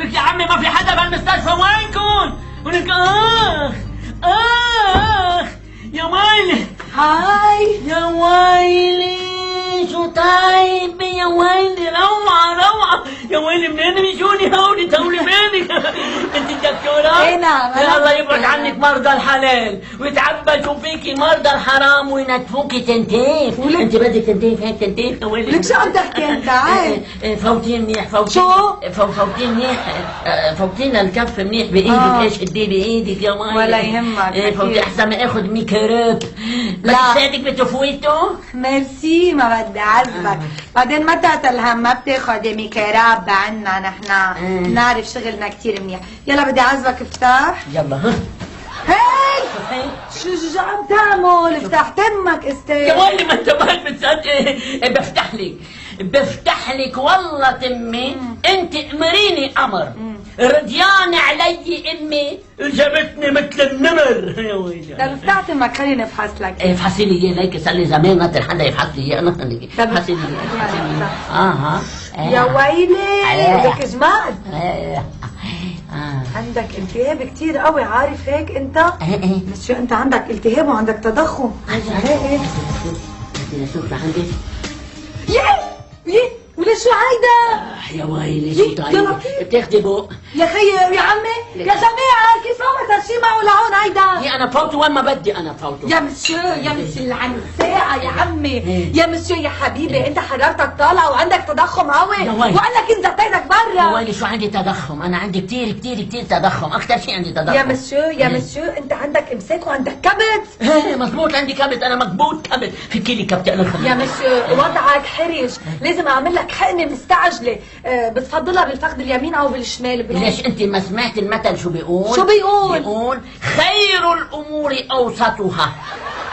لك يا عمي ما في حدا بالمستشفى، وينكم؟ ولك يا ويلي. هاي يا ويلي شو طيب يا ويلي، روعة يا ويلي. منين بيجوني هولي تولي منك؟ انت دكتورة؟ ايه نعم. يا الله يبعد عنك مرضى الحلال ويتعبدوا فيكي مرضى الحرام وينتفوكي تنتيف. انت بدك تنتيف هيك تنتيف يا ويلي. لك شو عم تحكي انت؟ فوتين منيح، فوتين شو؟ فوتين منيح، فوتين الكف منيح بايدك. ايش قدي بايدك يا ويلي؟ ولا يهمك. فوتي احسن ما اخذ ميكروب. لا. بدك ساعدك بتفويته؟ ميرسي، ما بدي اعذبك. بعدين متى تلهم ما بتاخذي ميكراب عنا نحن بنعرف شغلنا كتير منيح. يلا بدي اعذبك افتح. يلا ها. هي شو عم تعمل؟ افتح تمك استاذ. يا ويلي ما انت ما بتصدق. بفتح لك والله تمي. انت امريني امر. رضيان علي امي جابتني مثل النمر. يا ويلي طب افتح تمك خليني افحص لك. افحصي لي اياه ليك، صار لي زمان ما حدا يفحص لي اياه. انا افحصي لي يا ويلي لك جمال. عندك عندك التهاب كتير قوي، عارف هيك انت؟ بس شو انت عندك التهاب وعندك تضخم. هيك شوف لعندك. وليش شو هيدا؟ يا ويلي شو طيب بتاخدي بق. يا خيي يا عمي يا جماعه كيف عم هالشي معه لهون هيدا؟ يا انا فوته وين ما بدي انا فوته. يا مسيو يا مسيو لعن الساعه يا عمي. يا مسيو يا حبيبي انت حرارتك طالعه وعندك تضخم قوي وقالك انزل تايدك برا. يا ويلي شو عندي تضخم؟ انا عندي كتير كتير كتير تضخم، اكثر شيء عندي تضخم. يا مسيو انت عندك امساك وعندك كبد. مضبوط عندي كبد، انا مكبوت كبد. فكي لي كبد انا. يا مسيو وضعك حرج، لازم اعمل لك حقنه مستعجله. بتفضلها بالفخذ اليمين او بالشمال؟ ليش انت ما سمعت المثل شو بيقول؟ شو بيقول؟ بيقول خير الامور اوسطها.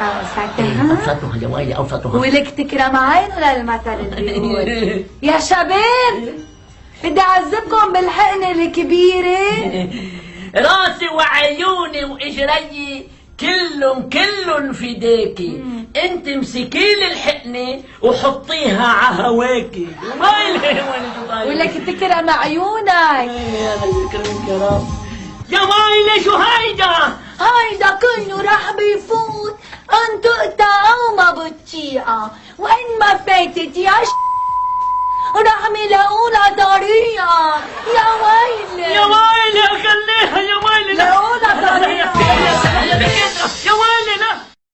اوسطها يا ويلي اوسطها. ولك تكرم عينه للمثل اللي بيقول. يا شباب بدي اعذبكم بالحقنه الكبيره. راسي وعيوني واجري كلن فداكي. انت مسكي لي الحقنه وحطيها على هواكي. ولك تكرم عيونك. يا يكرمك يا رب. يا ويلي شو هيدا كله راح بيفوت ان تقطع وما بتشيقة، وين ما فاتت يا راح ملاقونا طريقة. يا ويلي خليها يا ويلي. لاقونا طريقة. يا ويلي لا